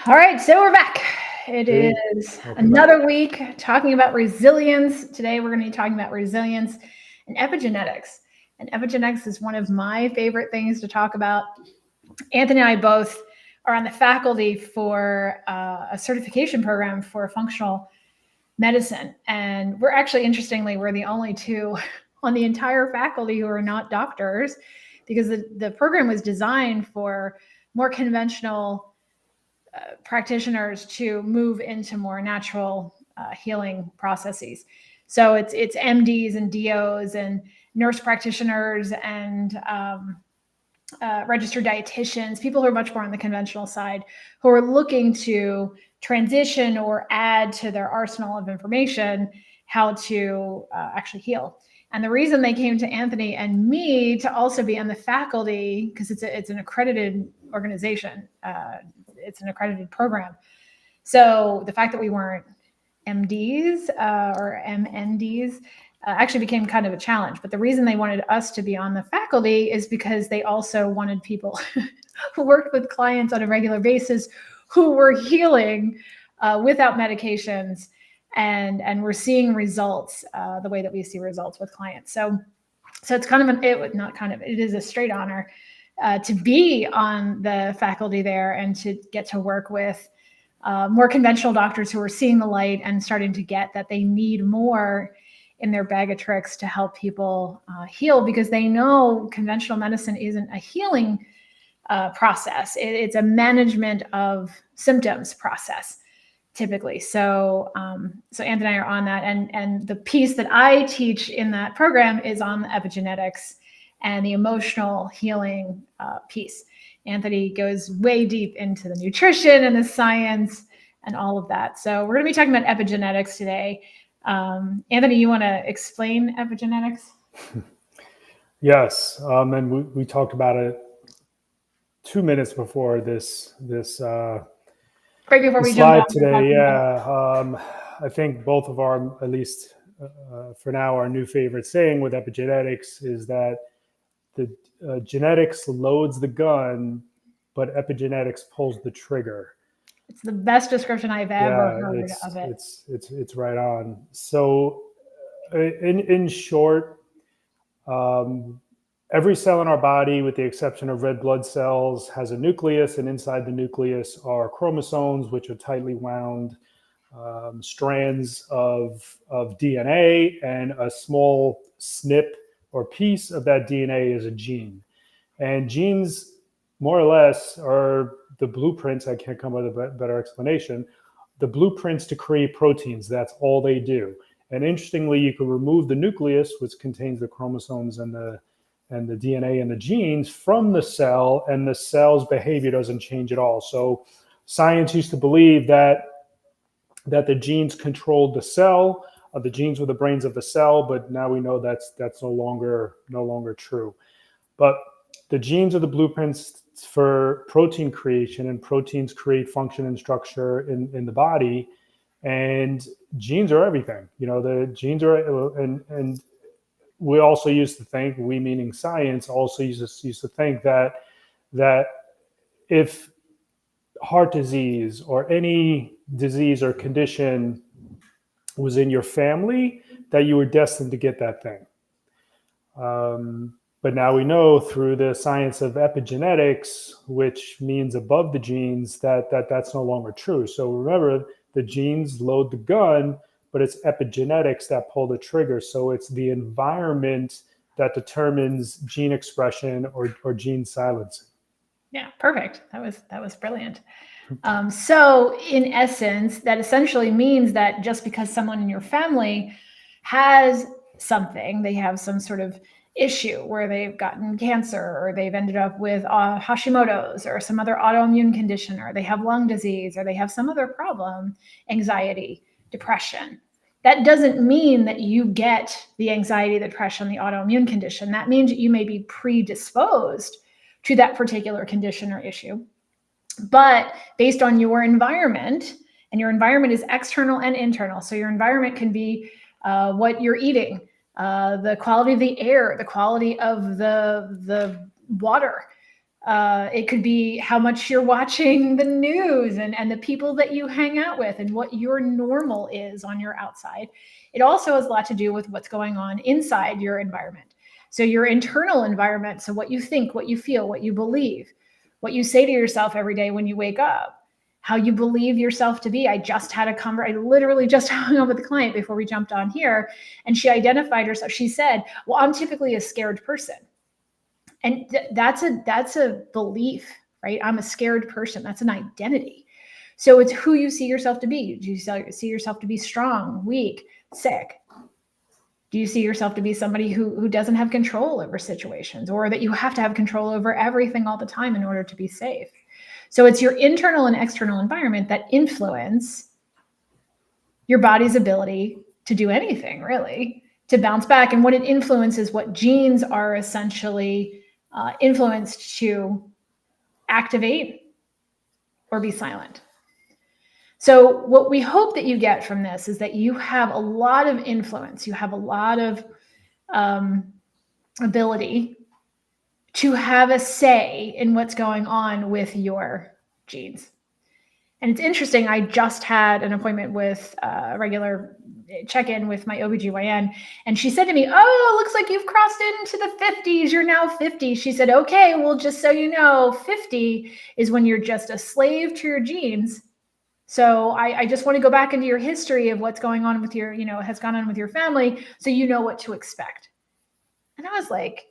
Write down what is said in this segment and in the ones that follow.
All right, so we're back. It Hey, is welcome back. another week talking about resilience. Today we're going to be talking about resilience and epigenetics. And epigenetics is one of my favorite things to talk about. Anthony and I both are on the faculty for a certification program for functional medicine. And we're actually, interestingly, we're the only two on the entire faculty who are not doctors, because the program was designed for more conventional practitioners to move into more natural healing processes. So it's MDs and DOs and nurse practitioners and registered dietitians, people who are much more on the conventional side, who are looking to transition or add to their arsenal of information how to actually heal. And the reason they came to Anthony and me to also be on the faculty, because it's an accredited organization, it's an accredited program. So the fact that we weren't MDs or MNDs actually became kind of a challenge. But the reason they wanted us to be on the faculty is because they also wanted people who worked with clients on a regular basis who were healing without medications and we're seeing results the way that we see results with clients. So it's kind of it is a straight honor to be on the faculty there and to get to work with more conventional doctors who are seeing the light and starting to get that they need more in their bag of tricks to help people heal, because they know conventional medicine isn't a healing process. It's a management of symptoms process, typically. So Anthony and I are on that. And the piece that I teach in that program is on the epigenetics and the emotional healing piece. Anthony goes way deep into the nutrition and the science and all of that. So we're going to be talking about epigenetics today. Anthony, you want to explain epigenetics? Yes, and we talked about it 2 minutes before this Right before we slide jump today. Yeah, I think both of our, at least for now, our new favorite saying with epigenetics is that the genetics loads the gun, but epigenetics pulls the trigger. It's the best description I've ever heard of it. It's right on. So, in short, every cell in our body, with the exception of red blood cells, has a nucleus, and inside the nucleus are chromosomes, which are tightly wound strands of DNA, and a small snip or piece of that DNA is a gene. And genes, more or less, are the blueprints. I can't come up with a better explanation. The blueprints to create proteins. That's all they do. And interestingly, you can remove the nucleus, which contains the chromosomes and the DNA and the genes, from the cell, and the cell's behavior doesn't change at all. So science used to believe that the genes controlled the cell. The genes were the brains of the cell, but now we know that's no longer true. But the genes are the blueprints for protein creation, and proteins create function and structure in the body. And genes are everything. The genes are, and we also used to think, we meaning science, also used to think that if heart disease or any disease or condition was in your family, that you were destined to get that thing. But now we know through the science of epigenetics, which means above the genes, that's no longer true. So remember, the genes load the gun, but it's epigenetics that pull the trigger. So it's the environment that determines gene expression or gene silencing. Yeah, perfect. That was brilliant. So in essence, that essentially means that just because someone in your family has something, they have some sort of issue where they've gotten cancer, or they've ended up with Hashimoto's or some other autoimmune condition, or they have lung disease, or they have some other problem, anxiety, depression. That doesn't mean that you get the anxiety, the depression, the autoimmune condition. That means that you may be predisposed to that particular condition or issue. But based on your environment, and your environment is external and internal. So your environment can be what you're eating, the quality of the air, the quality of the water, It could be how much you're watching the news and the people that you hang out with and what your normal is on your outside. It also has a lot to do with what's going on inside your environment. So your internal environment, so what you think, what you feel, what you believe, what you say to yourself every day when you wake up, how you believe yourself to be. I literally just hung up with a client before we jumped on here, and she identified herself. She said, well, I'm typically a scared person. And that's a belief, right? I'm a scared person. That's an identity. So it's who you see yourself to be. Do you see yourself to be strong, weak, sick? Do you see yourself to be somebody who doesn't have control over situations, or that you have to have control over everything all the time in order to be safe? So it's your internal and external environment that influence your body's ability to do anything, really, to bounce back. And what it influences, what genes are essentially influenced to activate or be silent. So what we hope that you get from this is that you have a lot of influence. You have a lot of ability to have a say in what's going on with your genes. And it's interesting, I just had an appointment with a regular check-in with my OBGYN, and she said to me, oh, it looks like you've crossed into the 50s. You're now 50. She said, okay, well, just so you know, 50 is when you're just a slave to your genes. So I just want to go back into your history of what's going on with your, has gone on with your family, so you know what to expect. And I was like,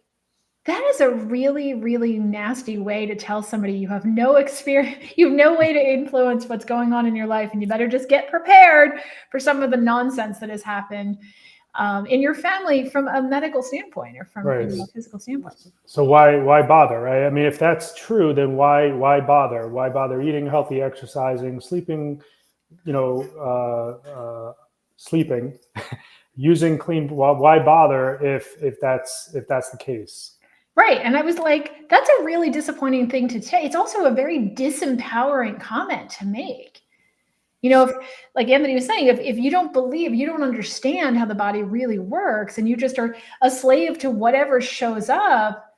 that is a really, really nasty way to tell somebody you have no experience, you have no way to influence what's going on in your life, and you better just get prepared for some of the nonsense that has happened in your family from a medical standpoint or from a physical standpoint. So why bother, right? I mean, if that's true, then why bother? Why bother eating healthy, exercising, sleeping, sleeping, using clean? Why bother if that's the case? Right. And I was like, that's a really disappointing thing to say. It's also a very disempowering comment to make. If, like Anthony was saying, if you don't believe, you don't understand how the body really works, and you just are a slave to whatever shows up,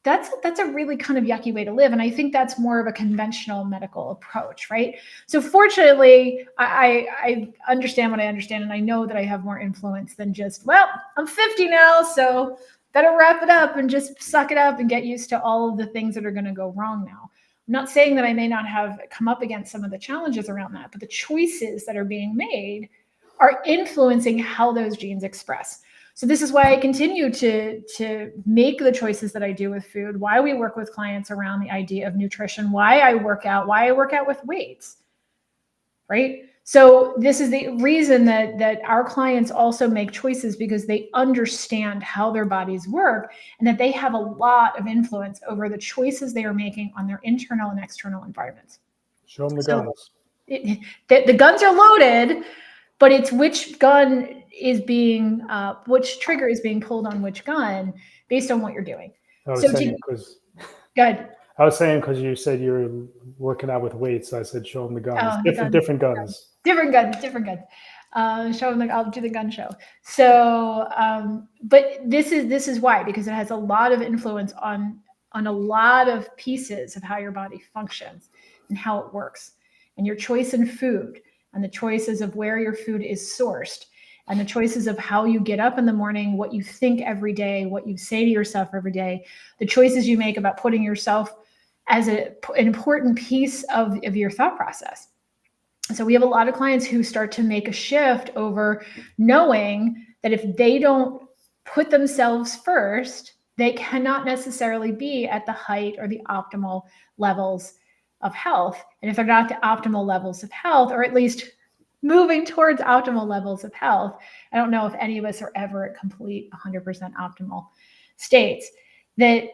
that's a really kind of yucky way to live. And I think that's more of a conventional medical approach, right? So fortunately, I understand what I understand, and I know that I have more influence than just, well, I'm 50 now, so better wrap it up and just suck it up and get used to all of the things that are going to go wrong now. I'm not saying that I may not have come up against some of the challenges around that, but the choices that are being made are influencing how those genes express. So this is why I continue to make the choices that I do with food, why we work with clients around the idea of nutrition, why I work out with weights, right? So this is the reason that our clients also make choices, because they understand how their bodies work, and that they have a lot of influence over the choices they are making on their internal and external environments. Show them the guns. The guns are loaded, but it's which gun is being, which trigger is being pulled on which gun based on what you're doing. I was saying because you said you were working out with weights, so I said show them the guns. Different guns. Different guns. Show them. I'll do the gun show. So, but this is why, because it has a lot of influence on a lot of pieces of how your body functions and how it works, and your choice in food, and the choices of where your food is sourced, and the choices of how you get up in the morning, what you think every day, what you say to yourself every day, the choices you make about putting yourself as an important piece of your thought process. So we have a lot of clients who start to make a shift over knowing that if they don't put themselves first, they cannot necessarily be at the height or the optimal levels of health. And if they're not at the optimal levels of health, or at least moving towards optimal levels of health, I don't know if any of us are ever at complete 100% optimal states, that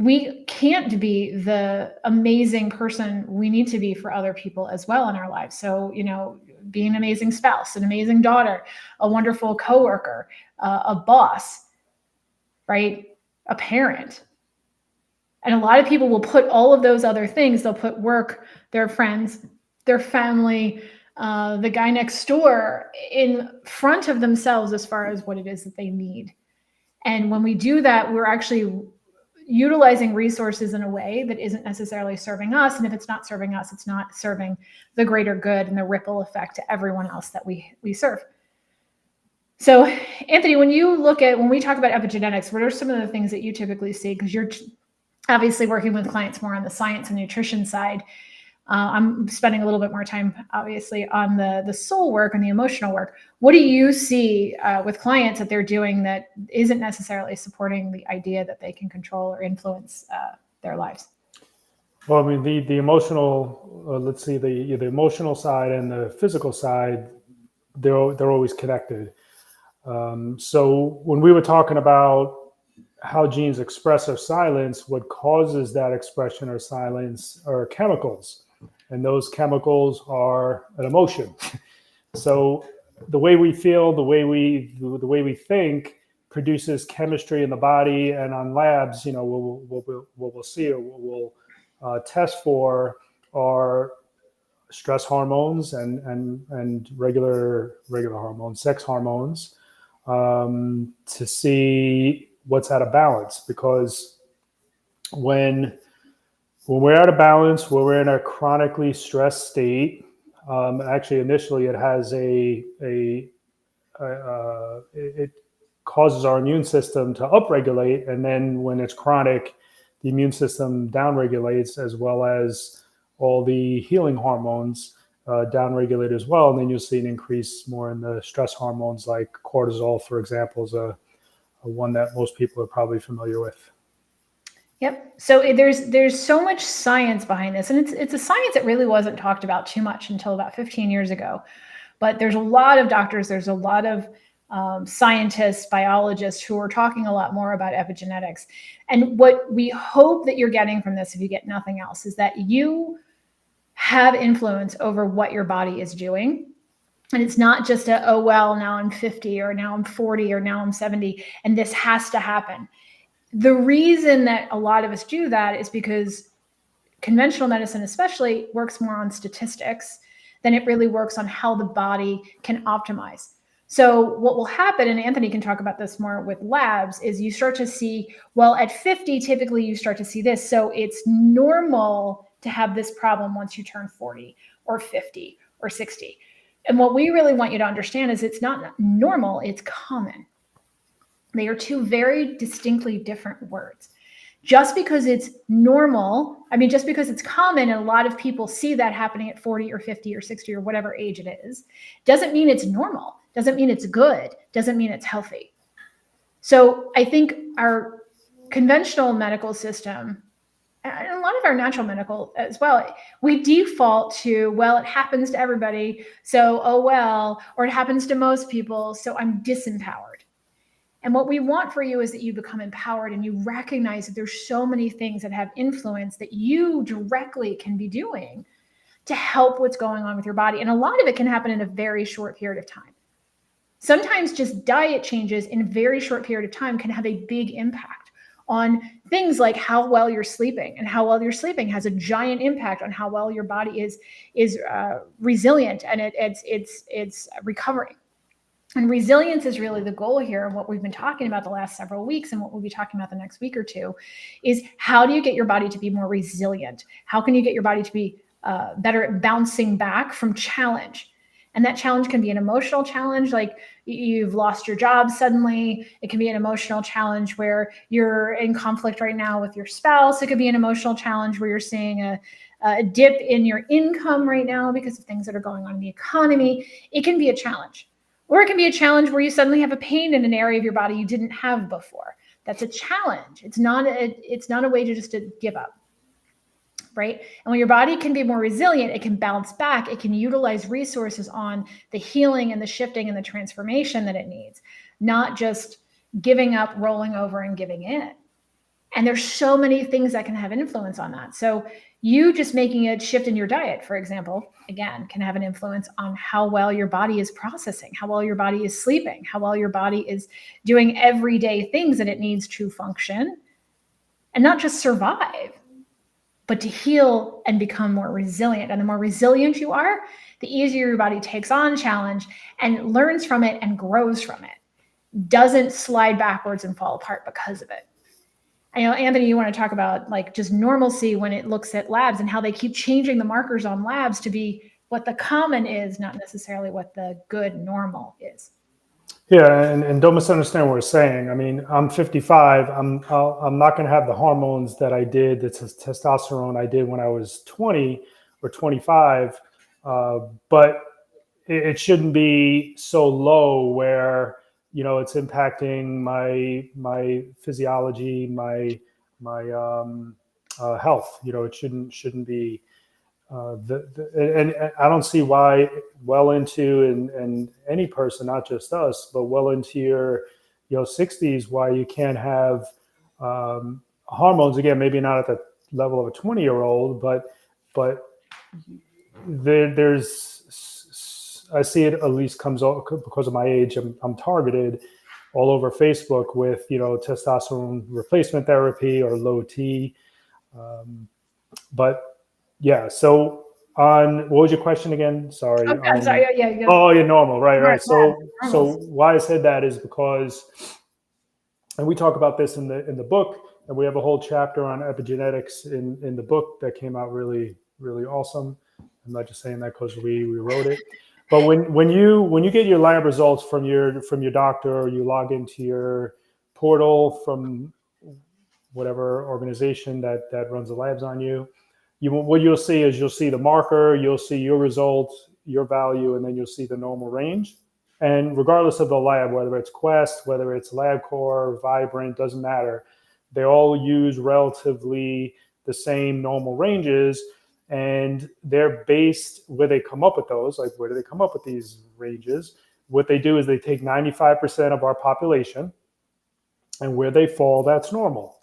we can't be the amazing person we need to be for other people as well in our lives. So, being an amazing spouse, an amazing daughter, a wonderful coworker, a boss, right? A parent. And a lot of people will put all of those other things, they'll put work, their friends, their family, the guy next door in front of themselves as far as what it is that they need. And when we do that, we're actually utilizing resources in a way that isn't necessarily serving us. And if it's not serving us, it's not serving the greater good and the ripple effect to everyone else that we serve. So, Anthony, when we talk about epigenetics, what are some of the things that you typically see? Because you're obviously working with clients more on the science and nutrition side. I'm spending a little bit more time, obviously, on the soul work and the emotional work. What do you see with clients that they're doing that isn't necessarily supporting the idea that they can control or influence their lives? Well, I mean, the emotional, let's see, the emotional side and the physical side, they're always connected. So when we were talking about how genes express or silence, what causes that expression or silence are chemicals. And those chemicals are an emotion. So the way we feel, the way we think produces chemistry in the body, and on labs, what we'll see or what we'll test for are stress hormones and regular hormones, sex hormones, to see what's out of balance. Because when we're out of balance, when we're in a chronically stressed state, actually initially it has it causes our immune system to upregulate, and then when it's chronic, the immune system downregulates, as well as all the healing hormones downregulate as well. And then you'll see an increase more in the stress hormones, like cortisol, for example, is a one that most people are probably familiar with. Yep. So there's so much science behind this, and it's a science that really wasn't talked about too much until about 15 years ago. But there's a lot of doctors, there's a lot of scientists, biologists who are talking a lot more about epigenetics. And what we hope that you're getting from this, if you get nothing else, is that you have influence over what your body is doing. And it's not just oh, well, now I'm 50 or now I'm 40 or now I'm 70, and this has to happen. The reason that a lot of us do that is because conventional medicine especially works more on statistics than it really works on how the body can optimize. So what will happen, and Anthony can talk about this more with labs, is you start to see, well, at 50, typically you start to see this. So it's normal to have this problem once you turn 40 or 50 or 60. And what we really want you to understand is it's not normal, it's common. They are two very distinctly different words. Just because it's normal, just because it's common and a lot of people see that happening at 40 or 50 or 60 or whatever age it is, doesn't mean it's normal, doesn't mean it's good, doesn't mean it's healthy. So I think our conventional medical system, and a lot of our natural medical as well, we default to, well, it happens to everybody, so, oh, well, or it happens to most people, so I'm disempowered. And what we want for you is that you become empowered and you recognize that there's so many things that have influence that you directly can be doing to help what's going on with your body. And a lot of it can happen in a very short period of time. Sometimes just diet changes in a very short period of time can have a big impact on things like how well you're sleeping, and how well you're sleeping has a giant impact on how well your body is resilient and it's recovering. And resilience is really the goal here. And what we've been talking about the last several weeks, and what we'll be talking about the next week or two, is how do you get your body to be more resilient? How can you get your body to be better at bouncing back from challenge? And that challenge can be an emotional challenge, like you've lost your job suddenly. It can be an emotional challenge where you're in conflict right now with your spouse. It could be an emotional challenge where you're seeing a dip in your income right now because of things that are going on in the economy. It can be a challenge. Or it can be a challenge where you suddenly have a pain in an area of your body you didn't have before. That's a challenge. It's not a way to give up, right? And when your body can be more resilient, it can bounce back. It can utilize resources on the healing and the shifting and the transformation that it needs, not just giving up, rolling over, and giving in. And there's so many things that can have influence on that. So you just making a shift in your diet, for example, again, can have an influence on how well your body is processing, how well your body is sleeping, how well your body is doing everyday things that it needs to function and not just survive, but to heal and become more resilient. And the more resilient you are, the easier your body takes on challenge and learns from it and grows from it, doesn't slide backwards and fall apart because of it. I know, Anthony, you want to talk about like just normalcy when it looks at labs and how they keep changing the markers on labs to be what the common is, not necessarily what the good normal is. Yeah, and don't misunderstand what we're saying. I mean, I'm 55. I'm not going to have the hormones that I did, the testosterone I did when I was 20 or 25, but it shouldn't be so low where it's impacting my physiology, my health. It shouldn't be. And I don't see why well into and any person, not just us, but well into your 60s, why you can't have hormones again. Maybe not at the level of a 20-year-old, but there's I see it at least comes out because of my age. I'm targeted all over Facebook with testosterone replacement therapy or low T, but yeah. So what was your question again? Sorry. Okay, I'm sorry. Yeah. Oh, yeah, normal. Right. Right. So Normals. why I said that is because, and we talk about this in the book, and we have a whole chapter on epigenetics in the book that came out really, really awesome. I'm not just saying that because we wrote it. But when you get your lab results from your doctor, or you log into your portal from whatever organization that runs the labs on you, what you'll see is you'll see the marker, you'll see your result, your value, and then you'll see the normal range. And regardless of the lab, whether it's Quest, whether it's LabCorp, Vibrant, doesn't matter. They all use relatively the same normal ranges, and they're based where they come up with those. Like, where do they come up with these ranges? What they do is they take 95% of our population, and where they fall, that's normal.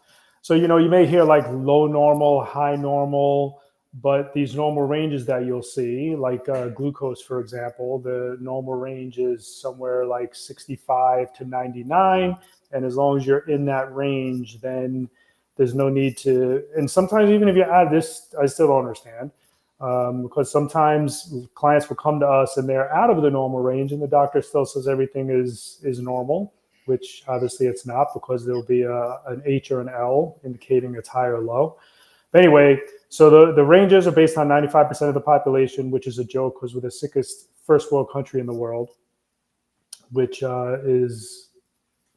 So, you may hear like low normal, high normal, but these normal ranges that you'll see, like glucose, for example, the normal range is somewhere like 65 to 99. And as long as you're in that range, then there's no need to. And sometimes even if you add this, I still don't understand. Because sometimes clients will come to us and they're out of the normal range, and the doctor still says everything is normal, which obviously it's not, because there'll be an H or an L indicating it's high or low. But anyway, so the ranges are based on 95% of the population, which is a joke because we're the sickest first world country in the world, which is,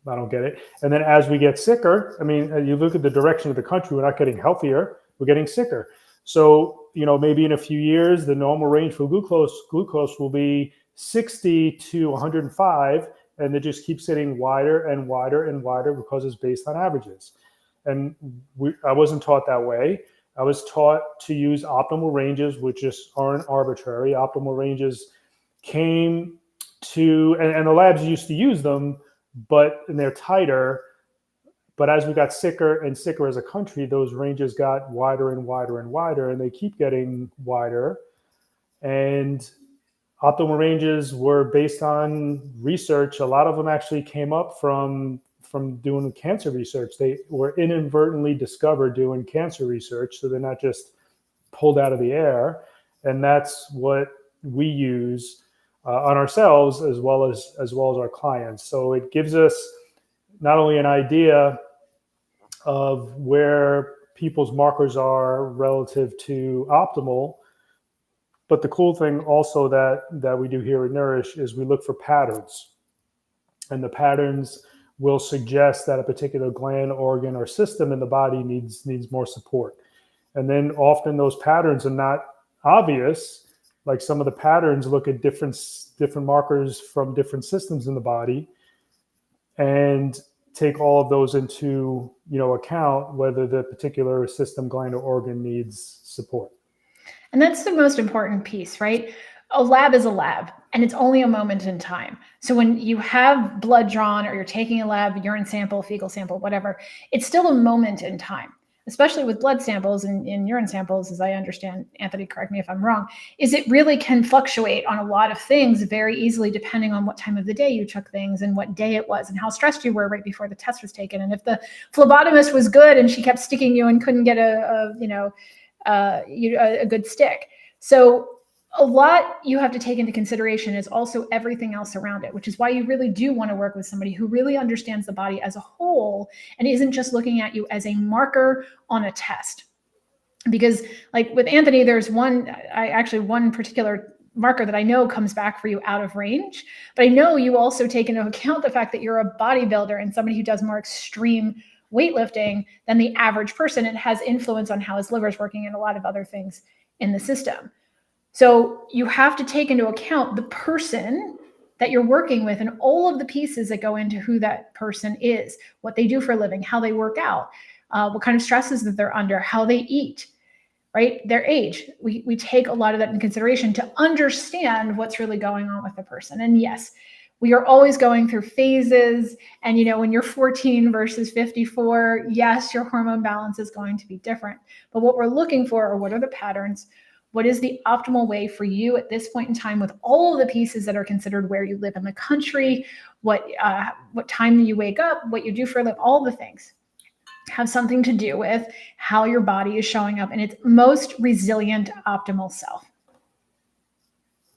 I don't get it. And then as we get sicker, I mean, you look at the direction of the country, we're not getting healthier, we're getting sicker. So, maybe in a few years, the normal range for glucose will be 60 to 105. And it just keeps getting wider and wider and wider because it's based on averages. And I wasn't taught that way. I was taught to use optimal ranges, which just aren't arbitrary. Optimal ranges came to, and the labs used to use them, and they're tighter. But as we got sicker and sicker as a country, those ranges got wider and wider and wider, and they keep getting wider. And optimal ranges were based on research. A lot of them actually came up from doing cancer research. They were inadvertently discovered doing cancer research, so they're not just pulled out of the air. And that's what we use on ourselves as well as our clients. So it gives us not only an idea of where people's markers are relative to optimal, but the cool thing also that we do here at Nourish is we look for patterns. And the patterns will suggest that a particular gland, organ, or system in the body needs more support. And then often those patterns are not obvious. Like, some of the patterns look at different markers from different systems in the body and take all of those into account, whether the particular system, gland, or organ needs support. And that's the most important piece, right? A lab is a lab, and it's only a moment in time. So when you have blood drawn, or you're taking a lab, urine sample, fecal sample, whatever, it's still a moment in time, especially with blood samples and urine samples, as I understand. Anthony, correct me if I'm wrong, is it really can fluctuate on a lot of things very easily, depending on what time of the day you took things and what day it was and how stressed you were right before the test was taken. And if the phlebotomist was good and she kept sticking you and couldn't get a good stick. So a lot you have to take into consideration is also everything else around it, which is why you really do want to work with somebody who really understands the body as a whole and isn't just looking at you as a marker on a test. Because like with Anthony, there's one particular marker that I know comes back for you out of range, but I know you also take into account the fact that you're a bodybuilder and somebody who does more extreme weightlifting than the average person. It has influence on how his liver is working and a lot of other things in the system. So you have to take into account the person that you're working with and all of the pieces that go into who that person is, what they do for a living, how they work out, what kind of stresses that they're under, how they eat, right? Their age. We take a lot of that into consideration to understand what's really going on with the person. And yes, we are always going through phases. And when you're 14 versus 54, yes, your hormone balance is going to be different. But what we're looking for are what are the patterns? What is the optimal way for you at this point in time with all of the pieces that are considered where you live in the country, what time you wake up, what you do for a living, all the things have something to do with how your body is showing up in its most resilient, optimal self.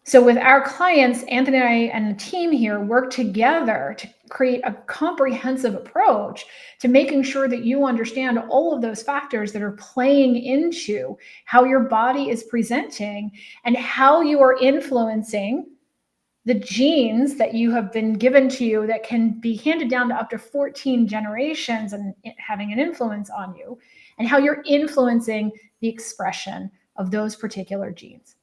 So with our clients, Anthony and I and the team here work together to create a comprehensive approach to making sure that you understand all of those factors that are playing into how your body is presenting and how you are influencing the genes that you have been given to you that can be handed down to up to 14 generations and having an influence on you, and how you're influencing the expression of those particular genes.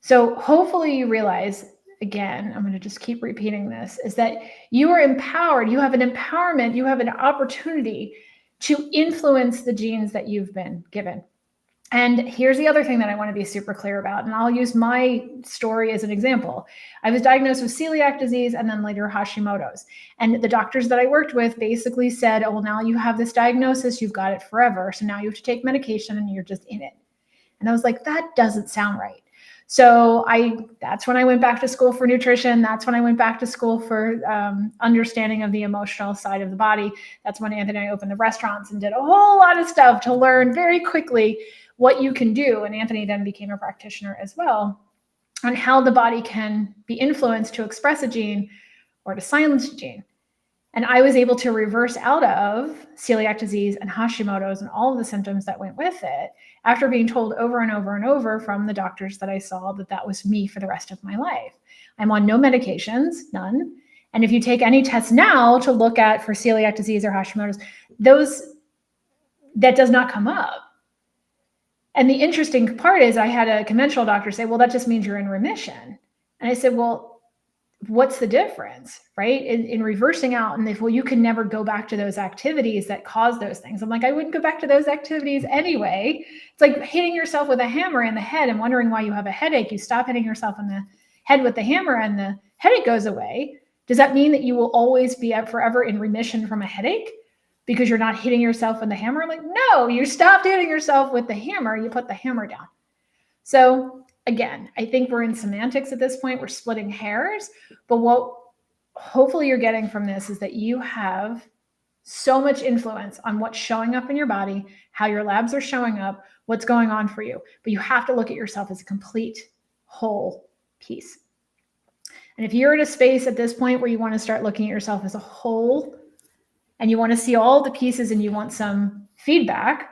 So hopefully you realize, again, I'm going to just keep repeating this, is that you are empowered, you have an empowerment, you have an opportunity to influence the genes that you've been given. And here's the other thing that I want to be super clear about, and I'll use my story as an example. I was diagnosed with celiac disease and then later Hashimoto's. And the doctors that I worked with basically said, oh, well, now you have this diagnosis, you've got it forever. So now you have to take medication and you're just in it. And I was like, that doesn't sound right. So that's when I went back to school for nutrition. That's when I went back to school for understanding of the emotional side of the body. That's when Anthony and I opened the restaurants and did a whole lot of stuff to learn very quickly what you can do. And Anthony then became a practitioner as well on how the body can be influenced to express a gene or to silence a gene. And I was able to reverse out of celiac disease and Hashimoto's and all of the symptoms that went with it after being told over and over and over from the doctors that I saw that was me for the rest of my life. I'm on no medications, none. And if you take any tests now to look at for celiac disease or Hashimoto's, that does not come up. And the interesting part is I had a conventional doctor say, well, that just means you're in remission. And I said, well, what's the difference, right? In reversing out, and you can never go back to those activities that cause those things. I'm like, I wouldn't go back to those activities anyway. It's like hitting yourself with a hammer in the head and wondering why you have a headache. You stop hitting yourself in the head with the hammer and the headache goes away. Does that mean that you will always be forever in remission from a headache because you're not hitting yourself with the hammer? Like, no, you stopped hitting yourself with the hammer. You put the hammer down. So again, I think we're in semantics at this point. We're splitting hairs. But what hopefully you're getting from this is that you have so much influence on what's showing up in your body, how your labs are showing up, what's going on for you. But you have to look at yourself as a complete whole piece. And if you're in a space at this point where you want to start looking at yourself as a whole and you want to see all the pieces and you want some feedback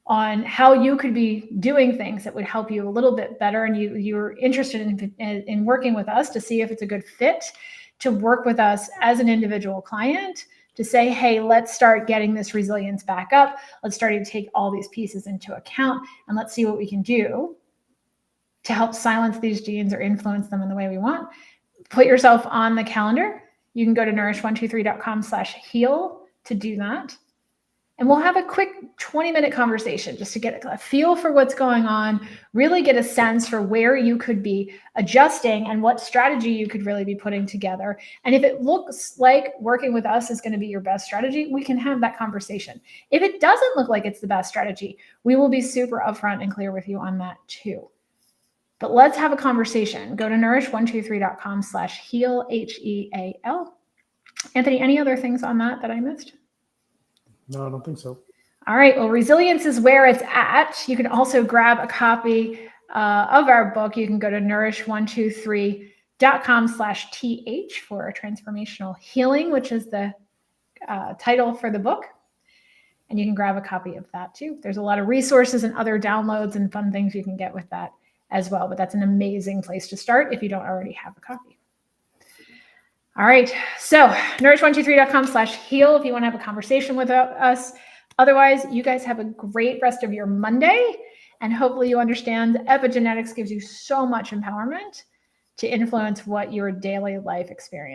on how you could be doing things that would help you a little bit better, and you're interested in working with us to see if it's a good fit to work with us as an individual client, to say, hey, let's start getting this resilience back up. Let's start to take all these pieces into account, and let's see what we can do to help silence these genes or influence them in the way we want. Put yourself on the calendar. You can go to nourish123.com/heal to do that. And we'll have a quick 20-minute conversation just to get a feel for what's going on, really get a sense for where you could be adjusting and what strategy you could really be putting together. And if it looks like working with us is going to be your best strategy, we can have that conversation. If it doesn't look like it's the best strategy, we will be super upfront and clear with you on that too. But let's have a conversation. Go to nourish123.com/heal, HEAL. Anthony, any other things on that I missed? No, I don't think so. All right. Well, resilience is where it's at. You can also grab a copy of our book, you can go to nourish123.com/th for transformational healing, which is the title for the book. And you can grab a copy of that too. There's a lot of resources and other downloads and fun things you can get with that as well. But that's an amazing place to start if you don't already have a copy. All right. So nourish123.com/heal if you want to have a conversation with us. Otherwise, you guys have a great rest of your Monday. And hopefully you understand epigenetics gives you so much empowerment to influence what your daily life experience.